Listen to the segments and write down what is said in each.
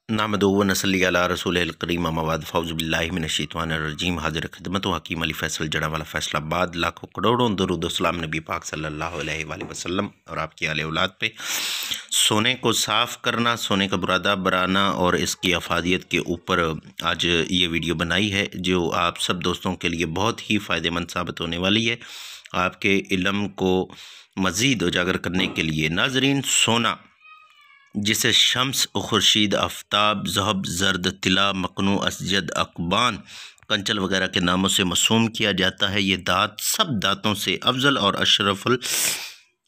नामदो व नसली अला रसूलिल करीम अम्मा बाद फ़ौज़ु बिल्लाहि मिनश्शैतानिर्रजीम। हाज़िर खिदमत हूँ हकीम अली फैसल जड़ावाला फैसलाबाद। लाखों करोड़ों दरूद व सलाम नबी पाक सल्लल्लाहु अलैहि वसल्लम और आपकी आले औलाद पे। सोने को साफ़ करना, सोने का बुरादा बनाना और इसकी अफादियत के ऊपर आज ये वीडियो बनाई है, जो आप सब दोस्तों के लिए बहुत ही फ़ायदेमंद साबित होने वाली है, आपके इल्म को मज़ीद उजागर करने के लिए। नाज़रीन, सोना जिसे शम्स, खुर्शीद, आफ्ताब, ज़हब, ज़र्द, तिला, मकनू, असजद, अकबान, कंचल वगैरह के नामों से मसूम किया जाता है। ये दात सब दातों से अफजल और अशरफुल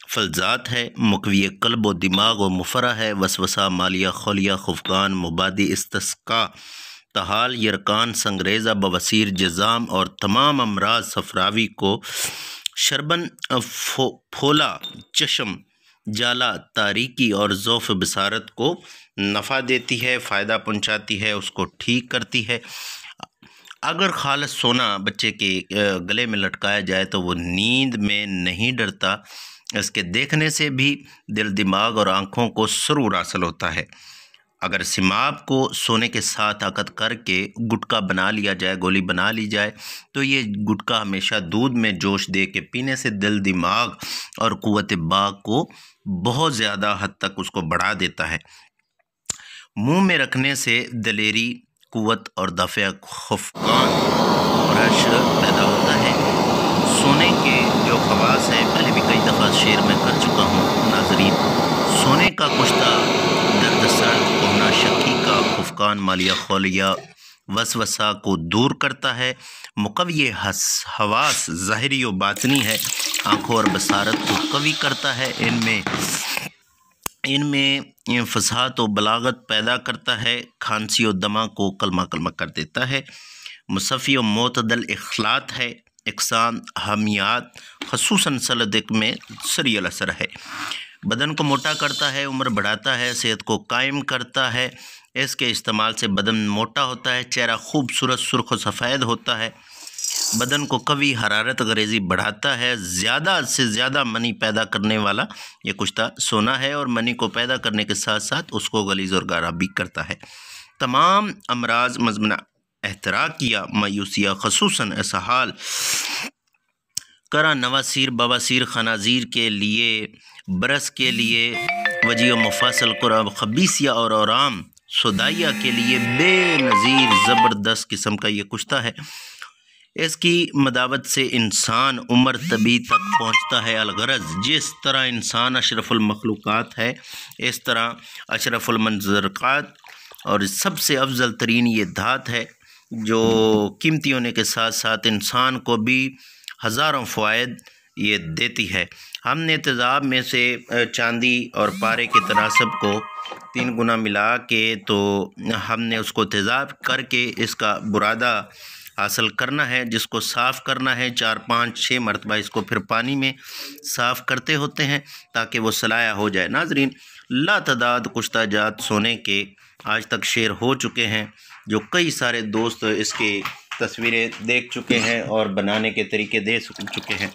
फलजात है। मुकवी कल्ब व दिमाग व मुफरा है। वसवसा, मालिया, खौलिया, खुफगान, मुबादी, इस्तस्का, तहाल, यरकान, संगरेज़ा, बवसीर, जज़ाम और तमाम अमराज सफरावी को शरबन, फोला, चशम, जाला, तारीकी और ज़ौफ़ बसारत को नफ़ा देती है, फ़ायदा पहुंचाती है, उसको ठीक करती है। अगर खालिस सोना बच्चे के गले में लटकाया जाए तो वो नींद में नहीं डरता। इसके देखने से भी दिल, दिमाग और आँखों को सुरूर हासिल होता है। अगर सिमाब को सोने के साथ अकद करके गुटका बना लिया जाए, गोली बना ली जाए, तो ये गुटका हमेशा दूध में जोश दे के पीने से दिल, दिमाग और क़ुव्वत बाग को बहुत ज़्यादा हद तक उसको बढ़ा देता है। मुंह में रखने से दिलेरी, क़ुव्वत और दफ़े खफ़कान और रश पैदा होता है। सोने के जो ख़वास हैं, पहले भी कई दफ़ा शेयर में कर चुका हूँ नाज़रीन। सोने का कुश्ता दर्द, सर्द, कोहना, शक्की का खुफकान, मालिया, खौलिया, वसवसा को दूर करता है। मुकव्वी हवास ज़ाहिरी व बातनी है। आँखों और बसारत को कवी करता है। इनमें फसाहत व बलागत पैदा करता है। खांसी व दमा को कलमा कलमा कर देता है। मुसफ़ी व मोतदल इखलात है। इकसान, हमियात, खसूसन सलदक में सरियल असर है। बदन को मोटा करता है, उम्र बढ़ाता है, सेहत को कायम करता है। इसके इस्तेमाल से बदन मोटा होता है, चेहरा खूबसूरत, सुर्ख व सफ़ेद होता है। बदन को कवी, हरारत, गरेज़ी बढ़ाता है। ज़्यादा से ज़्यादा मनी पैदा करने वाला ये कुश्ता सोना है और मनी को पैदा करने के साथ साथ उसको गलीज़ और गारा भी करता है। तमाम अमराज, मज़मना, एहतराकिया, मायूसिया, खसूसन इसहाल, करा, नवासीर, बवासीर, खनाजीर के लिए, बरस के लिए, वजी व मुफासल, कुरा, खबीसिया और आराम, सोदाइया के लिए बेनज़ीर ज़बरदस्त किस्म का ये कुश्ता है। इसकी मदावत से इंसान उम्र तबी तक पहुँचता है। अलगरज जिस तरह इंसान अशरफुल मखलूक़ात है, इस तरह अशरफुल मंज़रक़ात और सबसे अफजल तरीन ये धात है, जो कीमती होने के साथ साथ इंसान को भी हज़ारों फ़वाइद ये देती है। हमने तेज़ाब में से चांदी और पारे के तनासब को 3 गुना मिला के तो हमने उसको तेज़ाब करके इसका बुरादा हासिल करना है, जिसको साफ़ करना है। 4, 5, 6 मरतबा इसको फिर पानी में साफ़ करते होते हैं ताकि वो सलाया हो जाए। नाज़रीन, लातदाद कुश्ता जात सोने के आज तक शेयर हो चुके हैं, जो कई सारे दोस्त इसकी तस्वीरें देख चुके हैं और बनाने के तरीके दे चुके हैं।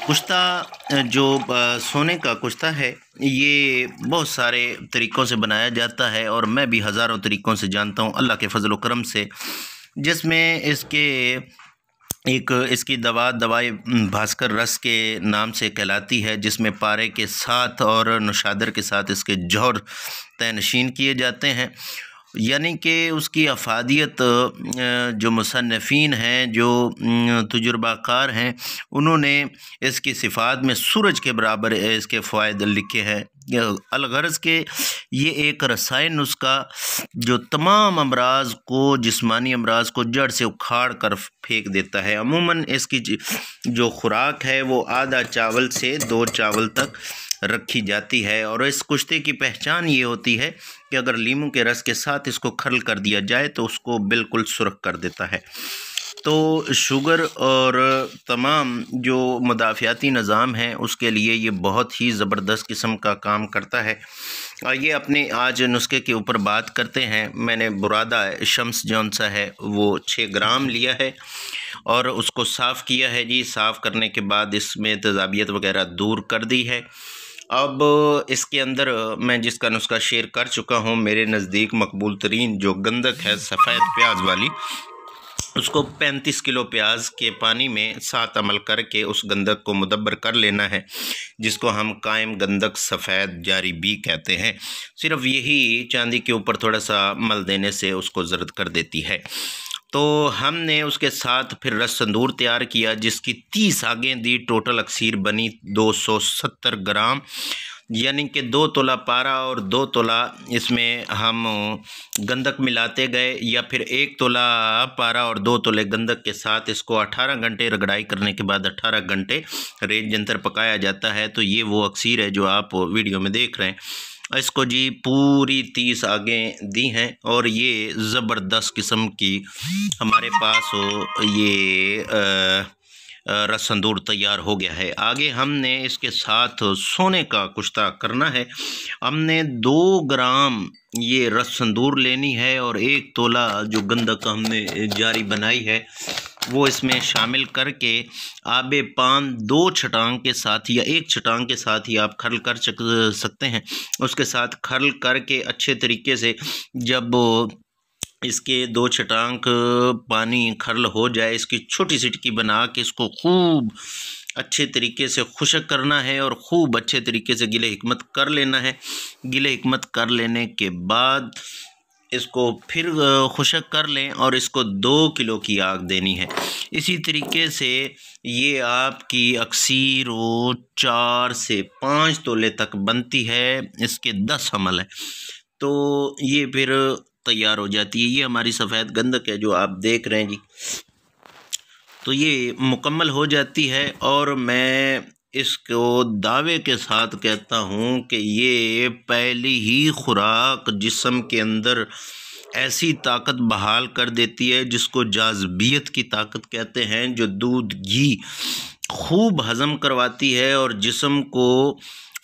कुश्ता जो सोने का कुश्ता है, ये बहुत सारे तरीक़ों से बनाया जाता है और मैं भी हज़ारों तरीक़ों से जानता हूँ अल्लाह के फ़ज़ल व करम से, जिसमें इसकी दवाई भास्कर रस के नाम से कहलाती है, जिसमें पारे के साथ और नशादर के साथ इसके जौहर तयनशीन किए जाते हैं। यानी कि उसकी अफादियत जो मुसन्निफ़ीन हैं, जो तजुर्बाकार हैं, उन्होंने इसकी सिफ़ात में सूरज के बराबर इसके फ़वाइद लिखे हैं। अलगरज के ये एक रसायन नुस्खा जो तमाम अमराज को, जिस्मानी अमराज को जड़ से उखाड़ कर फेंक देता है। अमूमन इसकी जो खुराक है वो आधा चावल से 2 चावल तक रखी जाती है और इस कुश्ते की पहचान ये होती है कि अगर लीमू के रस के साथ इसको खरल कर दिया जाए तो उसको बिल्कुल सुर्ख कर देता है। तो शुगर और तमाम जो मुदाफ़ियाती निज़ाम है उसके लिए ये बहुत ही ज़बरदस्त किस्म का काम करता है। आइए अपने आज नुस्खे के ऊपर बात करते हैं। मैंने बुरादा शम्स जौन सा है वो 6 ग्राम लिया है और उसको साफ़ किया है जी। साफ़ करने के बाद इसमें तेज़ाबियत वगैरह दूर कर दी है। اب اس کے اندر میں جس کا نسخہ شیئر کر چکا ہوں، میرے نزدیک مقبول ترین جو گندک ہے سفید پیاز والی، اس کو 35 کلو پیاز کے پانی میں 7 عمل کر کے اس گندک کو مدبر کر لینا ہے، جس کو ہم قائم گندک سفید جاری بھی کہتے ہیں۔ صرف یہی چاندی کے اوپر تھوڑا سا مل دینے سے اس کو زرد کر دیتی ہے۔ تو ہم نے اس کے ساتھ پھر رس سندور تیار کیا، جس کی 30 آگیں دی، ٹوٹل اکسیر بنی 270 گرام، یعنی کہ 2 تولہ پارا اور 2 تولہ اس میں ہم گندک ملاتے گئے، یا پھر 1 تولہ پارا اور 2 تولے گندک کے ساتھ اس کو 18 گھنٹے رگڑائی کرنے کے بعد 18 گھنٹے ریت جنتر پکایا جاتا ہے۔ تو یہ وہ اکسیر ہے جو آپ ویڈیو میں دیکھ رہے ہیں۔ اس کو جی پوری 30 آگیں دی ہیں، اور یہ زبردست قسم کی ہمارے پاس یہ رس سندور تیار ہو گیا ہے۔ آگے ہم نے اس کے ساتھ سونے کا کشتہ کرنا ہے۔ ہم نے 2 گرام یہ رس سندور لینی ہے، اور 1 تولہ جو گندک ہم نے جاری بنائی ہے وہ اس میں شامل کر کے آب پان 2 چھٹانگ کے ساتھ یا 1 چھٹانگ کے ساتھ ہی آپ کھرل کر سکتے ہیں۔ اس کے ساتھ کھرل کر کے اچھے طریقے سے جب اس کے 2 چھٹانک پانی کھرل ہو جائے، اس کی چھوٹی سی ٹکی بنا کے اس کو خوب اچھے طریقے سے خشک کرنا ہے، اور خوب اچھے طریقے سے گلے حکمت کر لینا ہے۔ گلے حکمت کر لینے کے بعد اس کو پھر خشک کر لیں، اور اس کو 2 کلو کی آگ دینی ہے۔ اسی طریقے سے یہ آپ کی اکسیر 4 سے 5 تولے تک بنتی ہے، اس کے 10 عمل ہیں، تو یہ پھر تیار ہو جاتی ہے۔ یہ ہماری سفید گندک ہے جو آپ دیکھ رہے ہیں جی، تو یہ مکمل ہو جاتی ہے۔ اور میں اس کو دعوے کے ساتھ کہتا ہوں کہ یہ پہلی ہی خوراک جسم کے اندر ایسی طاقت بحال کر دیتی ہے جس کو جاذبیت کی طاقت کہتے ہیں، جو دودھ گھی خوب ہضم کرواتی ہے اور جسم کو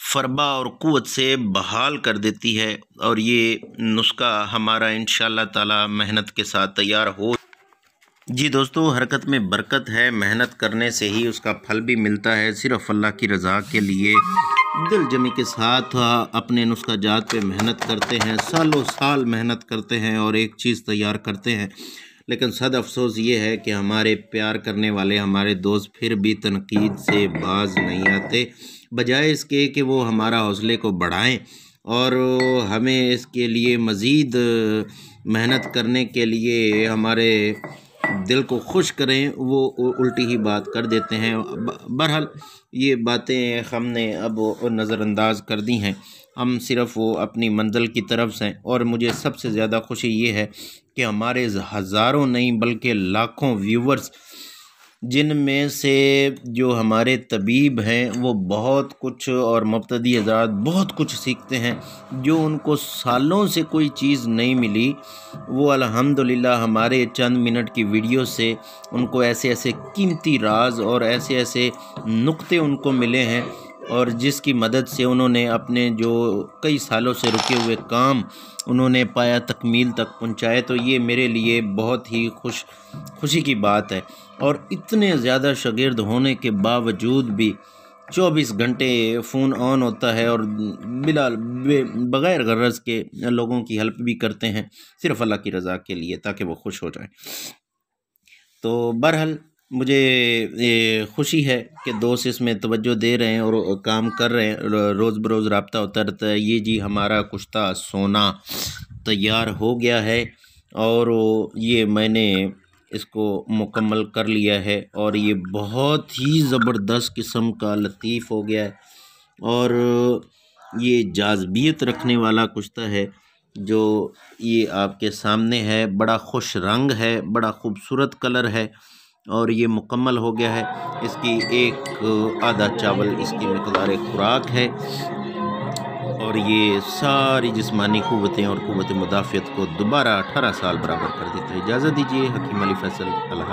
فربا اور قوت سے بحال کر دیتی ہے۔ اور یہ نسخہ ہمارا انشاءاللہ تعالی محنت کے ساتھ تیار ہو جی دوستو، حرکت میں برکت ہے، محنت کرنے سے ہی اس کا پھل بھی ملتا ہے۔ صرف اللہ کی رضا کے لیے دل جمی کے ساتھ اپنے نسخہ جات پہ محنت کرتے ہیں، سالوں سال محنت کرتے ہیں اور ایک چیز تیار کرتے ہیں، لیکن صد افسوس یہ ہے کہ ہمارے پیار کرنے والے ہمارے دوست پھر بھی تنقید سے باز نہیں آتے، بجائے اس کے کہ وہ ہمارا حوصلے کو بڑھائیں اور ہمیں اس کے لیے مزید محنت کرنے کے لیے ہمارے دل کو خوش کریں، وہ الٹی ہی بات کر دیتے ہیں۔ بہرحال یہ باتیں ہم نے اب نظر انداز کر دی ہیں، ہم صرف وہ اپنی منزل کی طرف سے، اور مجھے سب سے زیادہ خوشی یہ ہے کہ ہمارے ہزاروں نہیں بلکہ لاکھوں ویورز، جن میں سے جو ہمارے طبیب ہیں وہ بہت کچھ، اور مبتدی حضرات بہت کچھ سیکھتے ہیں، جو ان کو سالوں سے کوئی چیز نہیں ملی، وہ الحمدللہ ہمارے چند منٹ کی ویڈیو سے ان کو ایسے ایسے قیمتی راز اور ایسے ایسے نقطے ان کو ملے ہیں، اور جس کی مدد سے انہوں نے اپنے جو کئی سالوں سے رکے ہوئے کام انہوں نے پایا تکمیل تک پہنچائے۔ تو یہ میرے لیے بہت ہی خوشی کی بات ہے، اور اتنے زیادہ شاگرد ہونے کے باوجود بھی 24 گھنٹے فون آن ہوتا ہے، اور بغیر غرض کے لوگوں کی ہیلپ بھی کرتے ہیں، صرف اللہ کی رضا کے لیے تاکہ وہ خوش ہو جائیں۔ تو بہرحال مجھے خوشی ہے کہ دوست اس میں توجہ دے رہے ہیں اور کام کر رہے ہیں، روز بروز رابطہ ہوتا رہتا ہے۔ یہ جی ہمارا کشتہ سونا تیار ہو گیا ہے، اور یہ میں نے اس کو مکمل کر لیا ہے، اور یہ بہت ہی زبردست قسم کا لطیف ہو گیا ہے، اور یہ جاذبیت رکھنے والا کشتہ ہے جو یہ آپ کے سامنے ہے، بڑا خوش رنگ ہے، بڑا خوبصورت کلر ہے، اور یہ مکمل ہو گیا ہے۔ اس کی ایک آدھا چاول اس کی مقدار خوراک ہے، اور یہ ساری جسمانی قوتیں اور قوت مدافعت کو دوبارہ 18 سال برابر کر دیتا ہے۔ اجازت دیجیے، حکیم علی فیصل، اللہ